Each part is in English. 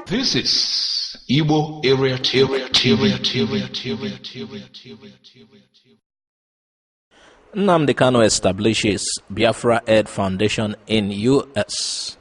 This is Igbo Area Nnamdi Kanu establishes Biafra Aid Foundation in U.S.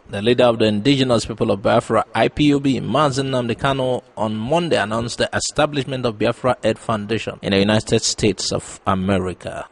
The leader of the indigenous people of Biafra, IPOB, Nnamdi Kanu, on Monday announced the establishment of Biafra Aid Foundation in the United States of America.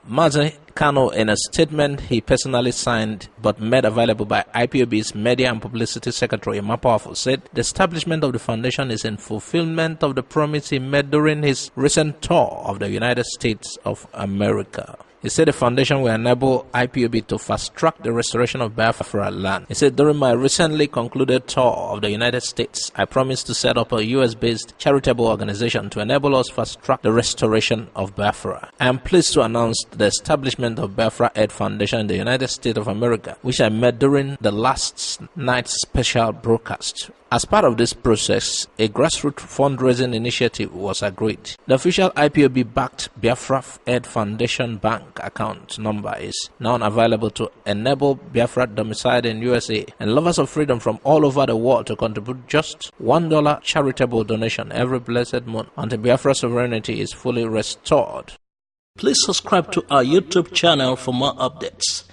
Kanu, in a statement he personally signed but made available by IPOB's Media and Publicity Secretary, Mapoafo, said the establishment of the foundation is in fulfillment of the promise he made during his recent tour of the United States of America. He said the foundation will enable IPOB to fast-track the restoration of Biafra land. He said, during my recently concluded tour of the United States, I promised to set up a U.S.-based charitable organization to enable us fast-track the restoration of Biafra. I am pleased to announce the establishment of Biafra Aid Foundation in the United States of America, which I met during the last night's special broadcast. As part of this process, a grassroots fundraising initiative was agreed. The official IPOB-backed Biafra Aid Foundation bank account number is now available to enable Biafra domiciled in USA and lovers of freedom from all over the world to contribute just $1 charitable donation every blessed month until Biafra sovereignty is fully restored. Please subscribe to our YouTube channel for more updates.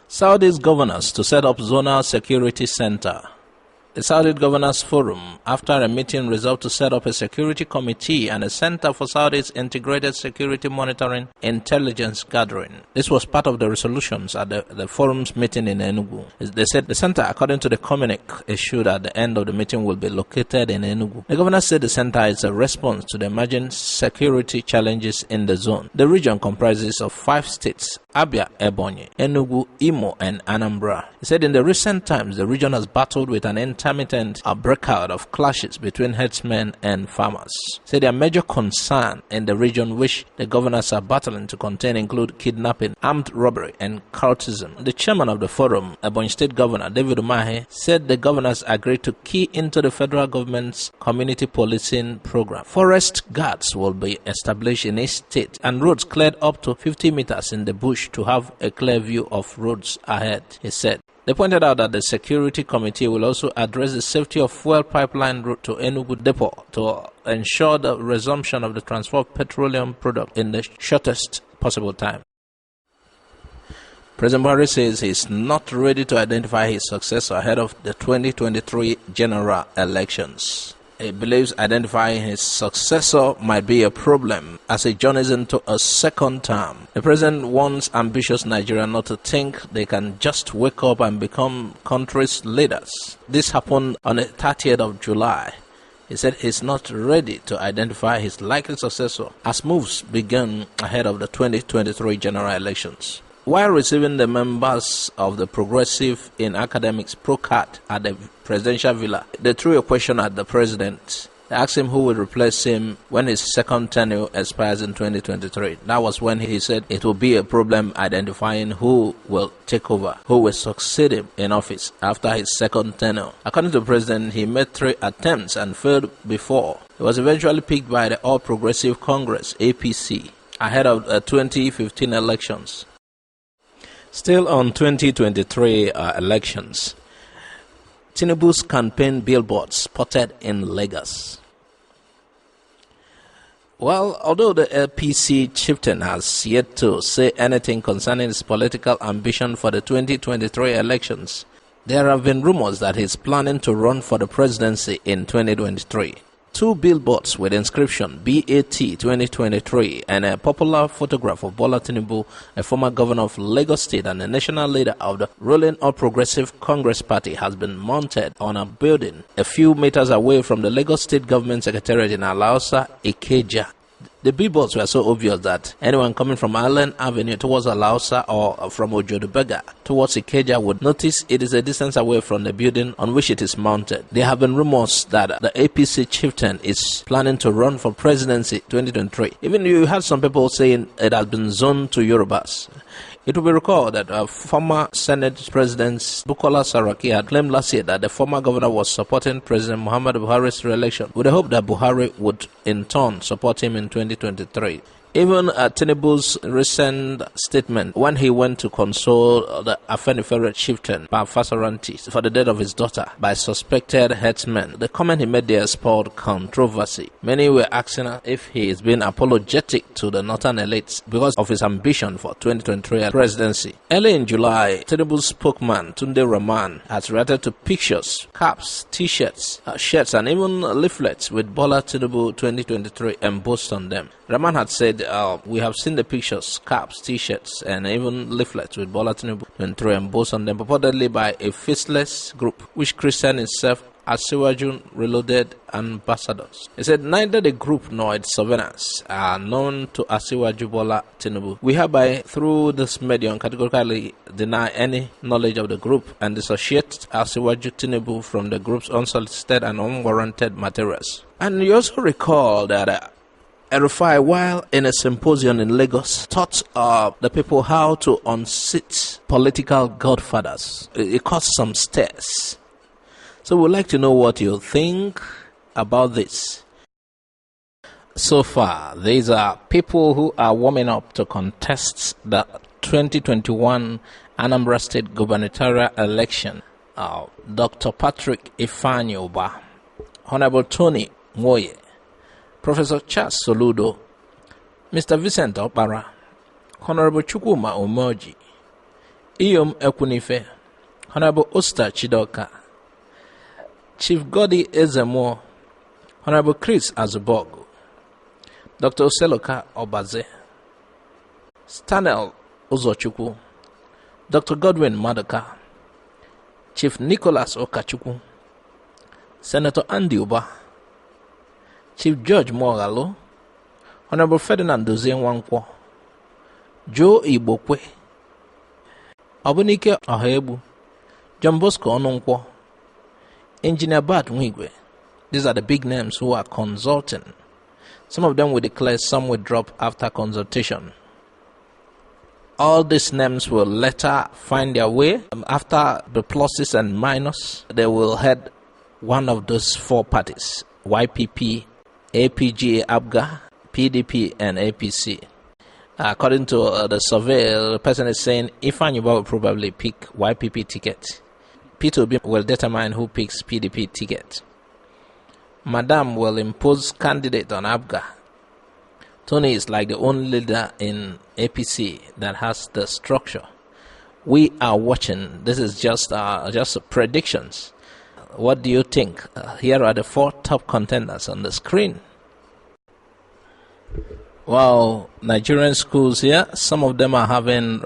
Saudi's governors to set up zonal security center. The Saudi Governors Forum, after a meeting, resolved to set up a security committee and a center for Saudi's integrated security monitoring intelligence gathering. This was part of the resolutions at the forum's meeting in Enugu. They said the center, according to the communique issued at the end of the meeting, will be located in Enugu. The governor said the center is a response to the emerging security challenges in the zone. The region comprises of 5 states: Abia, Ebonyi, Enugu, Imo, and Anambra. He said in the recent times, the region has battled with an intermittent breakout of clashes between herdsmen and farmers. He said their major concern in the region which the governors are battling to contain include kidnapping, armed robbery, and cultism. The chairman of the forum, Ebonyi State Governor David Umahi, said the governors agreed to key into the federal government's community policing program. Forest guards will be established in each state and roads cleared up to 50 meters in the bush to have a clear view of roads ahead, he said. They pointed out that the security committee will also address the safety of fuel pipeline route to Enugu Depot to ensure the resumption of the transfer of petroleum product in the shortest possible time. President Buhari says he is not ready to identify his successor ahead of the 2023 general elections. He believes identifying his successor might be a problem as he journeys into a second term. The president wants ambitious Nigeria not to think they can just wake up and become country's leaders. This happened on the 30th of July. He said he's not ready to identify his likely successor as moves begin ahead of the 2023 general elections. While receiving the members of the Progressive in Academics ProCat at the presidential villa, they threw a question at the president. They asked him who will replace him when his second tenure expires in 2023. That was when he said it will be a problem identifying who will take over, who will succeed him in office after his second tenure. According to the president, he made 3 attempts and failed before. He was eventually picked by the All Progressive Congress, APC, ahead of the 2015 elections. Still on 2023 elections, Tinubu's campaign billboards spotted in Lagos. Well, although the APC chieftain has yet to say anything concerning his political ambition for the 2023 elections, there have been rumors that he's planning to run for the presidency in 2023. 2 billboards with inscription BAT 2023 and a popular photograph of Bola Tinubu, a former governor of Lagos State and a national leader of the ruling All Progressive Congress Party, has been mounted on a building a few meters away from the Lagos State Government Secretariat in Alausa Ikeja. The billboards were so obvious that anyone coming from Island Avenue towards Alausa or from Ojodubega towards Ikeja would notice it is a distance away from the building on which it is mounted. There have been rumors that the APC chieftain is planning to run for presidency 2023. Even you had some people saying it has been zoned to Yorubas. It will be recalled that former Senate President Bukola Saraki had claimed last year that the former governor was supporting President Muhammadu Buhari's re-election with the hope that Buhari would in turn support him in 2023. Even Tinubu's recent statement when he went to console the Afenifere chieftain Biafra for the death of his daughter by suspected headsmen, the comment he made there spawned controversy. Many were asking if he is being apologetic to the northern elites because of his ambition for 2023 presidency. Early in July, Tinubu's spokesman Tunde Rahman has reacted to pictures, caps, t-shirts, shirts, and even leaflets with Bola Tinubu 2023 embossed on them. Rahman had said, we have seen the pictures, caps, t-shirts, and even leaflets with Bola Tinubu 2023 embossed on them, purportedly by a faceless group, which christened itself as Siwaju Reloaded Ambassadors. He said neither the group nor its surveillance are known to Asiwaju Bola Tinubu. We hereby, through this medium, categorically deny any knowledge of the group and dissociate Asiwaju Tinubu from the group's unsolicited and unwarranted materials. And you also recall that Erufai, while in a symposium in Lagos, taught the people how to unseat political godfathers. It caused some stares. So we'd like to know what you think about this. So far, these are people who are warming up to contest the 2021 Anambra State gubernatorial election. Dr. Patrick Ifeanyi, Honorable Tony Moye, Professor Charles Soludo, Mr. Vincent Opara, Honorable Chukwuma Umoji, Iyom Ekwunife, Honorable Oster Chidoka, Chief Godi Ezemo, Honorable Chris Azubogu, Dr. Oseloka Obaze, Stanel Uzochukwu, Dr. Godwin Madoka, Chief Nicholas Okachukwu, Senator Andy Uba, Chief George Mogalo, Honorable Ferdinand Dozie Nwankwo, Joe Igbokwe, Obunike Ohaegbu, John Bosco Onunkwo, Engineer Bart Nwigwe. These are the big names who are consulting. Some of them will declare, some will drop after consultation. All these names will later find their way. After the pluses and minus, they will head one of those four parties: YPP, APGA, ABGA, PDP, and APC. According to the survey, the person is saying Ifeanyi will probably pick YPP ticket. P2B will determine who picks PDP ticket. Madam will impose candidate on ABGA. Tony is like the only leader in APC that has the structure. We are watching. This is just predictions. What do you think? Here are the four top contenders on the screen. Well, Nigerian schools here, some of them are having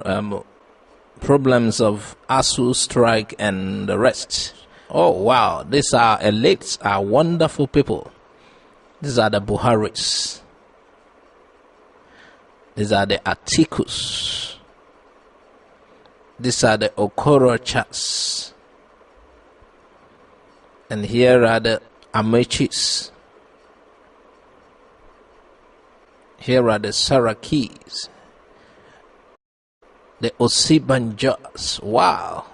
problems of ASU strike and the rest. Oh wow, these are elites, are wonderful people. These are the Buharis. These are the Atikus. These are the Okorochas. And here are the Amechis. Here are the Sarakis. The Osibanjas. Wow.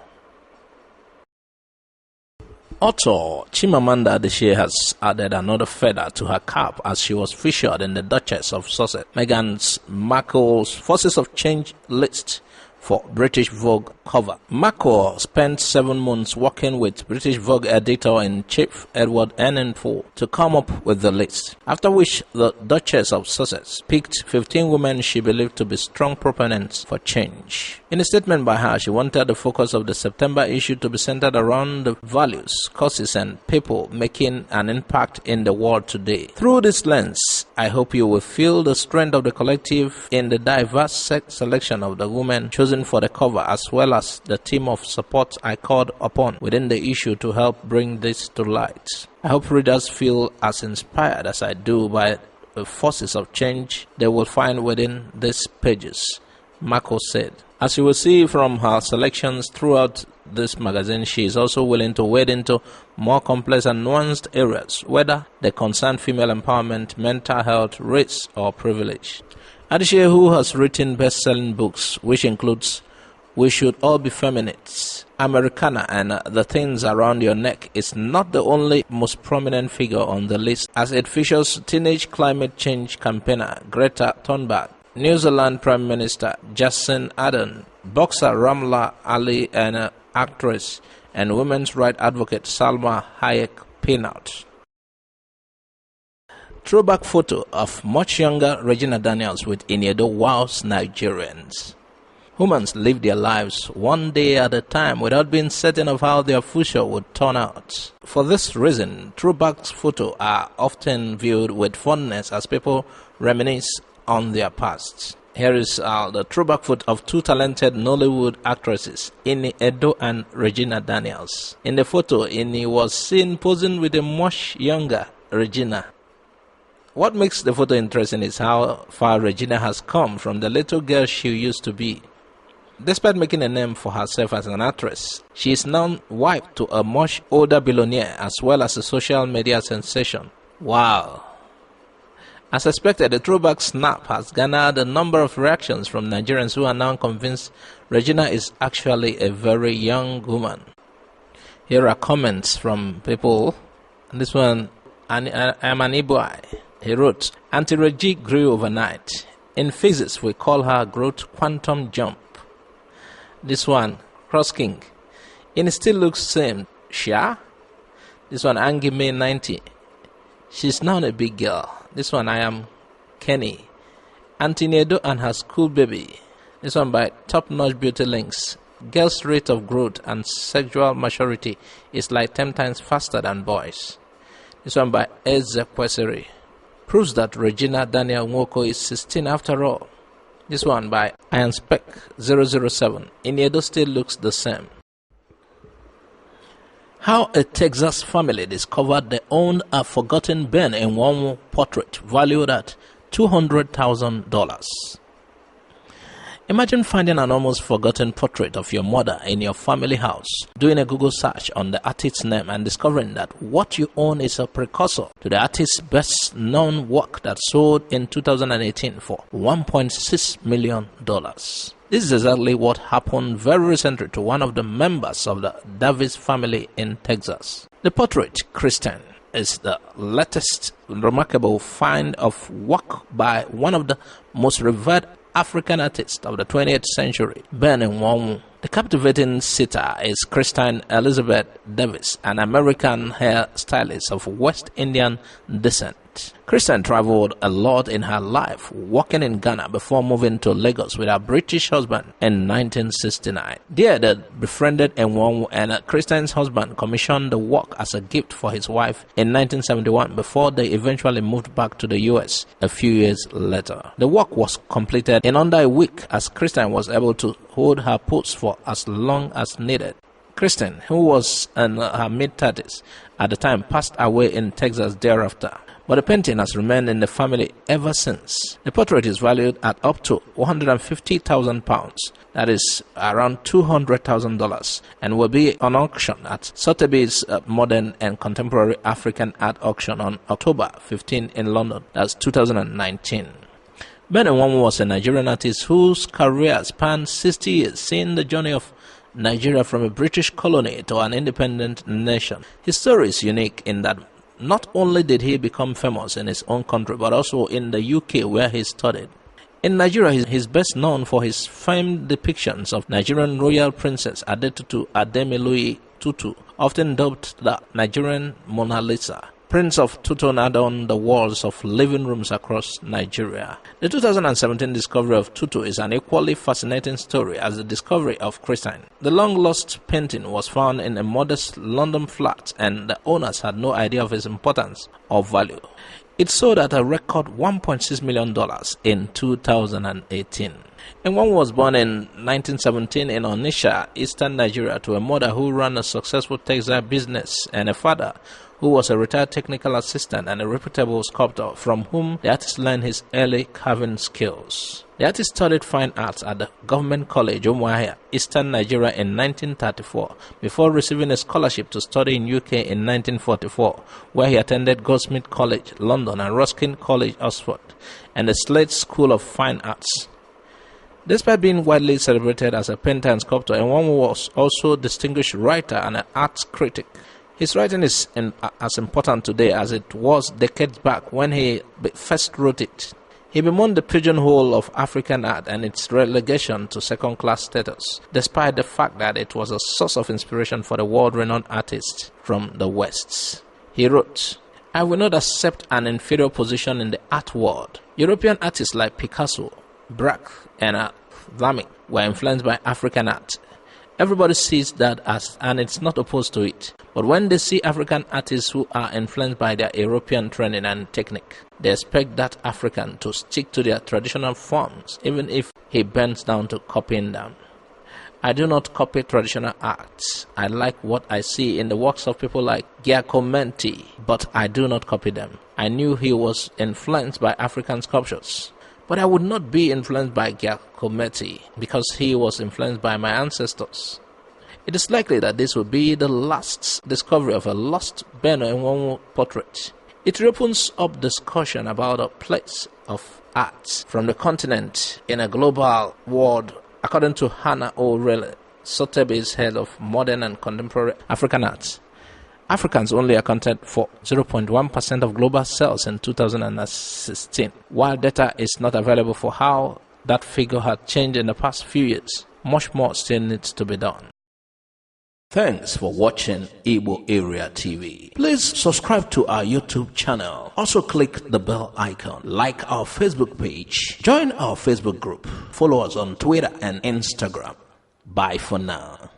Author Chimamanda Adichie has added another feather to her cap as she was featured in the Duchess of Sussex, Meghan Markle's Forces of Change list for British Vogue cover. Markle spent 7 months working with British Vogue editor-in-chief Edward Enwonwu to come up with the list, after which the Duchess of Sussex picked 15 women she believed to be strong proponents for change. In a statement by her, she wanted the focus of the September issue to be centered around the values, causes, and people making an impact in the world today. Through this lens, I hope you will feel the strength of the collective in the diverse selection of the women chosen for the cover, as well as the team of support I called upon within the issue to help bring this to light. I hope readers feel as inspired as I do by the forces of change they will find within these pages, Marco said. As you will see from her selections throughout this magazine, she is also willing to wade into more complex and nuanced areas, whether they concern female empowerment, mental health, race, or privilege. Adichie, who has written best-selling books, which includes We should all be feminists. Americana and the things around your neck is not the only most prominent figure on the list, as it features teenage climate change campaigner Greta Thunberg, New Zealand Prime Minister Jacinda Ardern, boxer Ramla Ali, and actress and women's rights advocate Salma Hayek Peanut. Throwback photo of much younger Regina Daniels with Iniedo wows Nigerians. Humans live their lives one day at a time without being certain of how their future would turn out. For this reason, throwback photos are often viewed with fondness as people reminisce on their past. Here is the throwback photo of two talented Nollywood actresses, Ini Edo and Regina Daniels. In the photo, Ini was seen posing with a much younger Regina. What makes the photo interesting is how far Regina has come from the little girl she used to be. Despite making a name for herself as an actress, she is now wife to a much older billionaire as well as a social media sensation. Wow! As expected, the throwback snap has garnered a number of reactions from Nigerians who are now convinced Regina is actually a very young woman. Here are comments from people. This one, I'm an Igbo. He wrote, Auntie Regi grew overnight. In physics, we call her growth quantum jump. This one, Cross King. It still looks same. Sha? This one, Angie May 90. She's now a big girl. This one, I am Kenny. Auntie Nedo and her school baby. This one by Top Notch Beauty Links. Girls' rate of growth and sexual maturity is like 10 times faster than boys. This one by Eze Kwesiri. Proves that Regina Daniel Nwoko is 16 after all. This one by Iron Spec 007. Iniedo still looks the same. How a Texas family discovered they owned a forgotten Ben Enwonwu portrait valued at $200,000. Imagine finding an almost forgotten portrait of your mother in your family house, doing a Google search on the artist's name and discovering that what you own is a precursor to the artist's best-known work that sold in 2018 for $1.6 million. This is exactly what happened very recently to one of the members of the Davis family in Texas. The portrait, Christian, is the latest remarkable find of work by one of the most revered African artist of the 20th century, Ben Enwonwu. The captivating sitter is Christine Elizabeth Davis, an American hairstylist of West Indian descent. Christine traveled a lot in her life, working in Ghana before moving to Lagos with her British husband in 1969. There, they befriended Enwonwu, and Christine's husband commissioned the work as a gift for his wife in 1971 before they eventually moved back to the US a few years later. The work was completed in under a week, as Christine was able to hold her pose for as long as needed. Christine, who was in her mid-30s at the time, passed away in Texas thereafter, but the painting has remained in the family ever since. The portrait is valued at up to £150,000, that is around $200,000, and will be on auction at Sotheby's Modern and Contemporary African Art Auction on October 15 in London, that's 2019. Ben Enwonwu was a Nigerian artist whose career spanned 60 years, seeing the journey of Nigeria from a British colony to an independent nation. His story is unique in that not only did he become famous in his own country, but also in the UK where he studied. In Nigeria, he is best known for his famed depictions of Nigerian royal princess Adetutu Ademiluyi Tutu, often dubbed the Nigerian Mona Lisa. Prints of Tutu adorn the walls of living rooms across Nigeria. The 2017 discovery of Tutu is an equally fascinating story as the discovery of Christine. The long-lost painting was found in a modest London flat, and the owners had no idea of its importance or value. It sold at a record $1.6 million in 2018. Enwonwu was born in 1917 in Onitsha, eastern Nigeria, to a mother who ran a successful textile business and a father who was a retired technical assistant and a reputable sculptor, from whom the artist learned his early carving skills. The artist studied fine arts at the Government College, Umuahia, eastern Nigeria in 1934, before receiving a scholarship to study in UK in 1944, where he attended Goldsmith College, London, and Ruskin College, Oxford, and the Slade School of Fine Arts. Despite being widely celebrated as a painter and sculptor, Enwonwu was also a distinguished writer and an arts critic. His writing is as important today as it was decades back when he first wrote it. He bemoaned the pigeonhole of African art and its relegation to second-class status, despite the fact that it was a source of inspiration for the world-renowned artists from the West. He wrote, "I will not accept an inferior position in the art world. European artists like Picasso, Braque, and Vlaminck were influenced by African art. Everybody sees that and it's not opposed to it. But when they see African artists who are influenced by their European training and technique, they expect that African to stick to their traditional forms, even if he bends down to copying them. I do not copy traditional arts. I like what I see in the works of people like Giacometti, but I do not copy them. I knew he was influenced by African sculptures, but I would not be influenced by Giacometti because he was influenced by my ancestors." It is likely that this will be the last discovery of a lost Ben Enwonwu portrait. It opens up discussion about a place of art from the continent in a global world, according to Hannah O'Reilly, Sotheby's head of modern and contemporary African arts. Africans only accounted for 0.1% of global sales in 2016. While data is not available for how that figure had changed in the past few years, much more still needs to be done. Thanks for watching Igbo Area TV. Please subscribe to our YouTube channel. Also click the bell icon. Like our Facebook page. Join our Facebook group. Follow us on Twitter and Instagram. Bye for now.